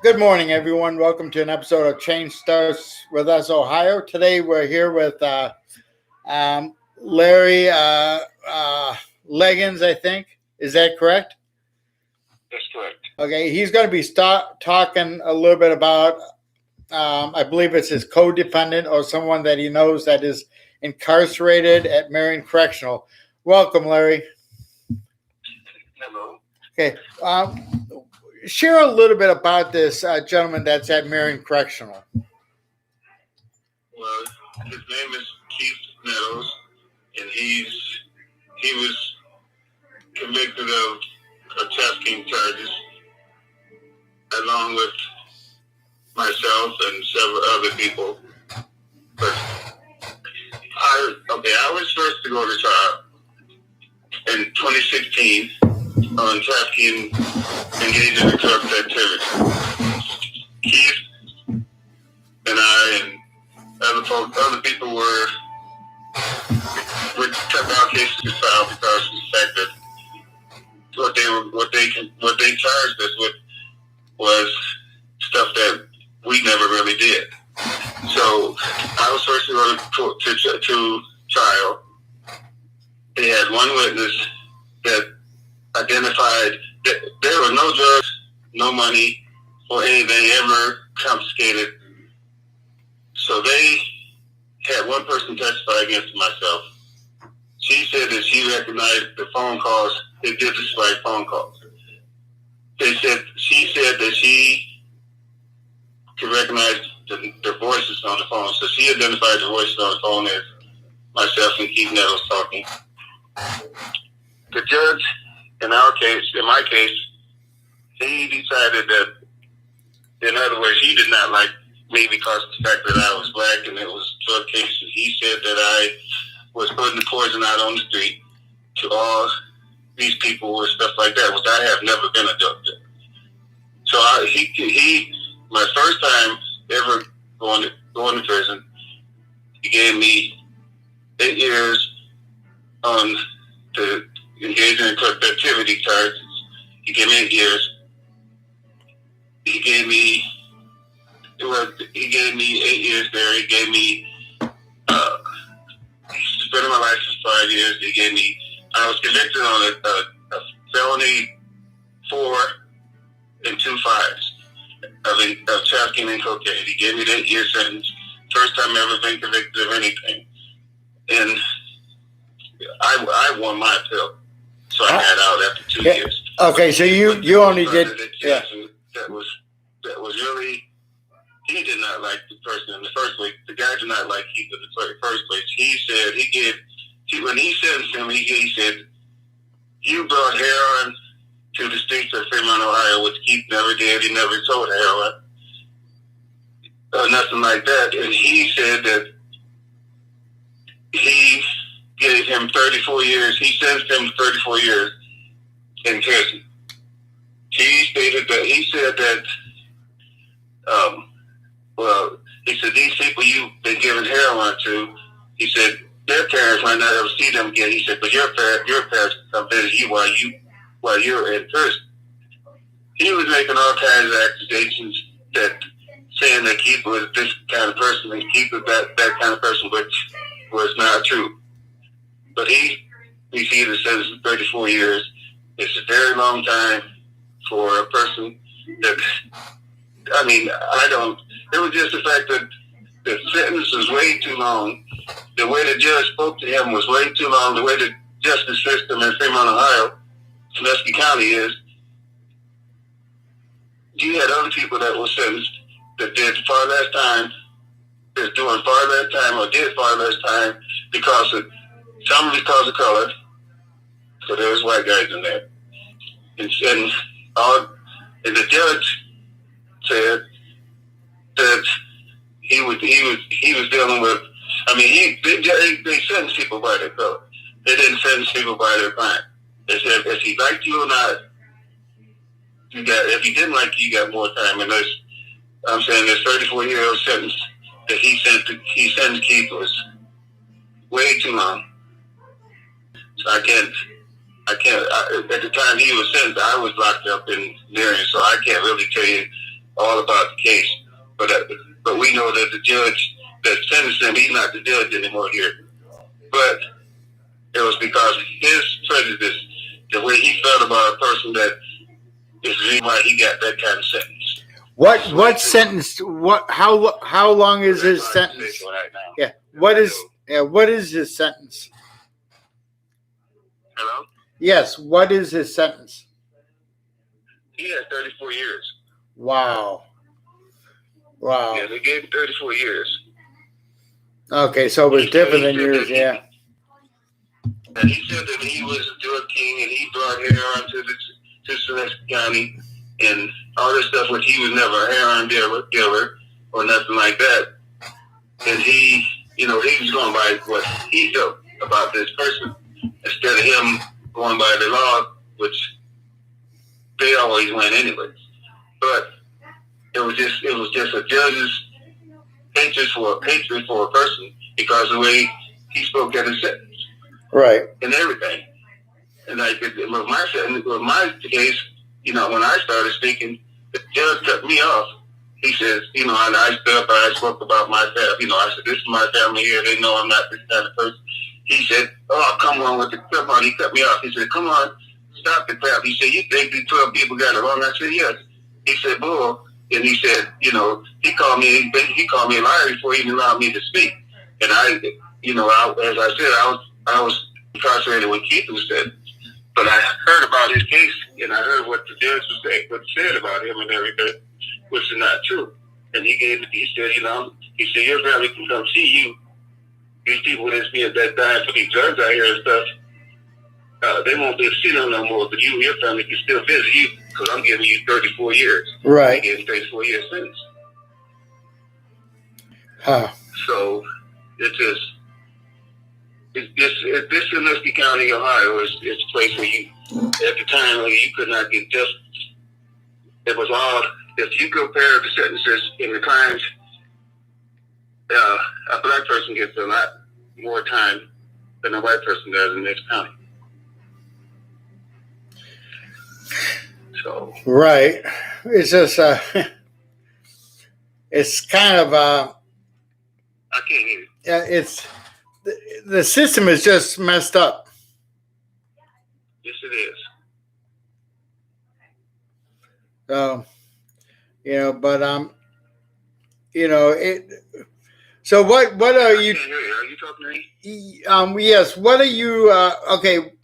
Good morning, everyone. Welcome to an episode of Change Starts with Us, Ohio. Today we're here with Larry Liggins, I think. Is that correct? That's correct. Okay, he's going to be talking a little bit about, I believe it's his co-defendant or someone that he knows that is incarcerated at Marion Correctional. Welcome, Larry. Hello. Okay. Share a little bit about this gentleman that's at Marion Correctional. Well, his name is Keith Nettles, and he was convicted of trafficking charges, along with myself and several other people. But I was first to go to trial in 2016 on trafficking engaging in corrupt activity. Keith and I and other people were kept our cases filed because of the fact that what they charged us with was stuff that we never really did. So I was first to go to trial. They had one witness that identified that there was no drugs, no money, or anything ever confiscated. So they had one person testify against myself. She said that she recognized the phone calls. They did display phone calls. She said that she could recognize the voices on the phone. So she identified the voices on the phone as myself and Keith Nettles talking. The judge, in my case, he decided that, in other words, he did not like me because of the fact that I was black and it was a drug case. He said that I was putting the poison out on the street to all these people and stuff like that, which I have never been a drug dealer. So my first time ever going to prison, he gave me 8 years on the engaging in corrupt activity charges. He gave me 8 years. He gave me 8 years there. He gave me suspended my license 5 years. I was convicted on a felony 4 and 2 5s of trafficking in cocaine. He gave me that 8-year sentence. First time ever been convicted of anything. And I won my appeal. So I got out after 2 years. Okay, so you only did. Yeah. That was really. He did not like the person in the first place. The guy did not like Keith in the first place. He said when he sentenced him, he said, "You brought heroin to the streets of Fremont, Ohio, which Keith never did. He never sold heroin, nothing like that." And he said that he gave him 34 years. He sentenced him to 34 years in prison. He said that, he said, these people you've been giving heroin to, he said, their parents might not ever see them again. He said, but your parents come visit you while you're in prison. He was making all kinds of accusations saying that Keith was this kind of person and Keith was that kind of person, which was not true. But he received a sentence of 34 years. It's a very long time for a person that, it was just the fact that the sentence was way too long. The way the judge spoke to him was way too long. The way the justice system in Fremont, Ohio, Sandusky County is, you had other people that were sentenced that did far less time, that's doing far less time or did far less time because of color. So there was white guys in there. And the judge said that he was dealing with. They sentenced people by their color. They didn't sentence people by their crime. They said if he liked you or not, if he didn't like you, you got more time. And I'm saying this 34-year-old sentence that he sentenced Keith was way too long. So I can't. At the time he was sentenced, I was locked up in Marion, so I can't really tell you all about the case. But we know that the judge that sentenced him, he's not the judge anymore here. But it was because of his prejudice, the way he felt about a person, that is the reason why he got that kind of sentence. What sentence? What? How long is his sentence? Right now. Yeah. What is his sentence? Hello? Yes. What is his sentence? He had 34 years. Wow. Yeah, they gave him 34 years. Okay, so it was different than yours, yeah. And he said that he was a drug king, and he brought heroin to Celeste County and all this stuff, which he was never a heroin dealer or nothing like that. And he was going by what he felt about this person instead of him going by the law, which they always win anyway. But it was just a judge's hatred for a person because of the way he spoke at his sentence. Right. And everything. And like with my case, when I started speaking, the judge cut me off. He says, and I stood up and I spoke about my family. I said, this is my family here. They know I'm not this kind of person. He said, oh, come on with the crap on. He cut me off. He said, come on, stop the crap. He said, you think these 12 people got it wrong? I said, yes. He said, bull. And he said, he called me a liar before he even allowed me to speak. And as I said, I was incarcerated when Keith was dead. But I heard about his case, and I heard what the judge said about him and everything, which is not true. And he said, your family can come see you. These people that died for these drugs out here and stuff, they won't be able to see them no more, but you and your family can still visit you because I'm giving you 34 years. Right. I'm giving 34 years sentence. Huh. So it's this in Liggins County, Ohio, is a place where you, at the time, where you could not get justice. It was all, if you compare the sentences in the crimes, a black person gets a lot more time than a white person does in this county. So. Right. It's just, it's kind of, I can't hear you. it's, the system is just messed up. Yes, it is. It. So what are you? I can't hear you. Are you talking to me? Yes. What are you? Okay.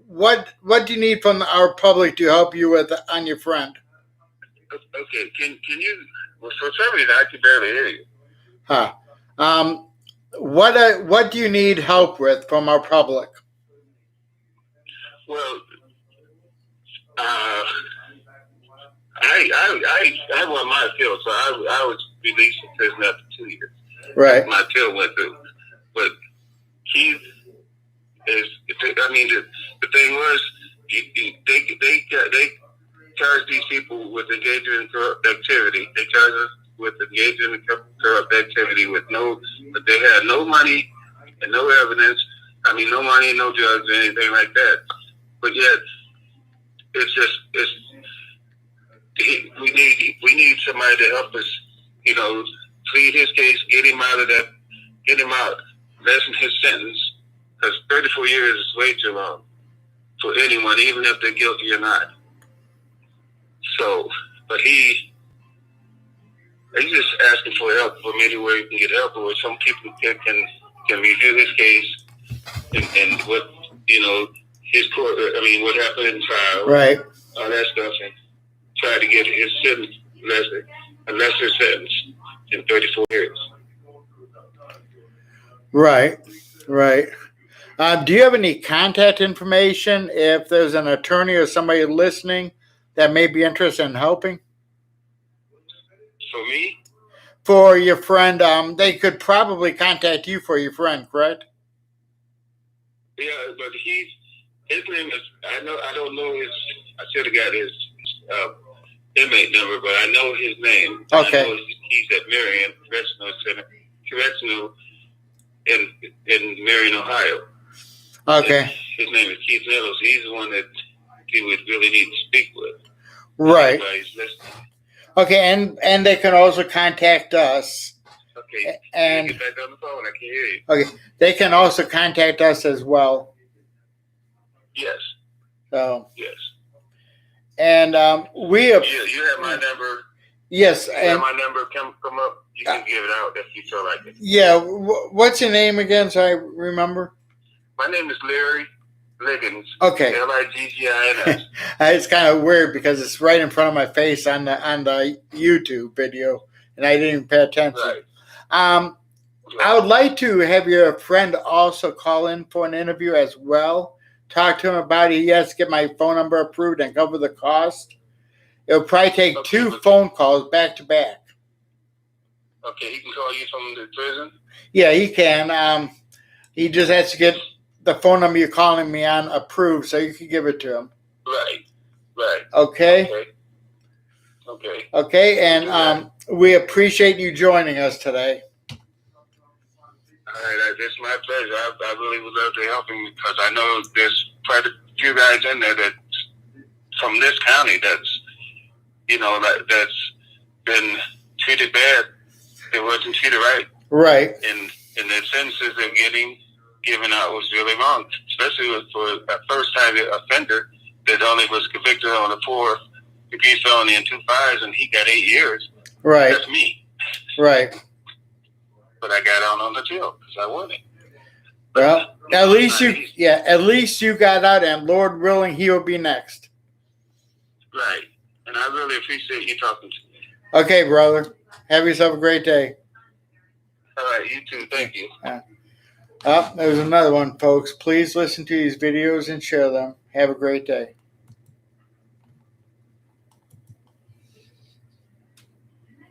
What do you need from our public to help you with on your friend? Okay. Can you? Well, for some reason, I can barely hear you. Huh. What do you need help with from our public? Well, I won my appeal, so I was released from prison after 2 years. Right. My appeal went through, but Keith is. I mean, the thing was, they charged these people with engaging in corrupt activity. They charged us with engaging in corrupt activity but they had no money and no evidence. I mean, no money, no drugs, or anything like that. But yet, we need somebody to help us, plead his case, get him out, lessen his sentence, because 34 years is way too long for anyone, even if they're guilty or not. So, but he's just asking for help from anywhere he can get help, or some people can review his case and what his court. I mean, what happened in trial, right? All that stuff, and try to get his sentence a lesser sentence in 34 years. Right. Do you have any contact information if there's an attorney or somebody listening that may be interested in helping? For me? For your friend, they could probably contact you for your friend, correct? Yeah, but his name is, I don't know I should have got his inmate number, but I know his name. Okay. I know he's at Marion Correctional in Marion, Ohio. Okay. And his name is Keith Nettles. He's the one that he would really need to speak with. Right. Everybody's listening. Okay, and they can also contact us. Okay. And get back on the phone. I can't hear you. Okay, they can also contact us as well. Yes. So. Yes. And we have. You have my number. Yes, you have my number. Come up. You can give it out if you feel like it. Yeah. What's your name again? So I remember. My name is Larry Liggins. Okay. Liggins. It's kind of weird because it's right in front of my face on the YouTube video, and I didn't even pay attention. Right. I would like to have your friend also call in for an interview as well. Talk to him about it. He has to get my phone number approved and cover the cost. It'll probably take 2 phone calls back to back. Okay, he can call you from the prison? Yeah, he can. He just has to get the phone number you're calling me on approved so you can give it to him. Right. Okay? Okay, and we appreciate you joining us today. All right, it's my pleasure. I really would love to help him because I know there's quite a few guys in there that from this county that's been treated bad. They wasn't treated right. Right. And the sentences they're getting given out was really wrong, especially for a first-time offender that only was convicted on a 4th-degree felony and 2 fires, and he got 8 years. Right. That's me. Right. But I got out on the jail because I won it. Well, at least you got out, and Lord willing, he will be next. Right. And I really appreciate you talking to me. Okay, brother. Have yourself a great day. All right, you too. Thank you. There's another one, folks. Please listen to these videos and share them. Have a great day.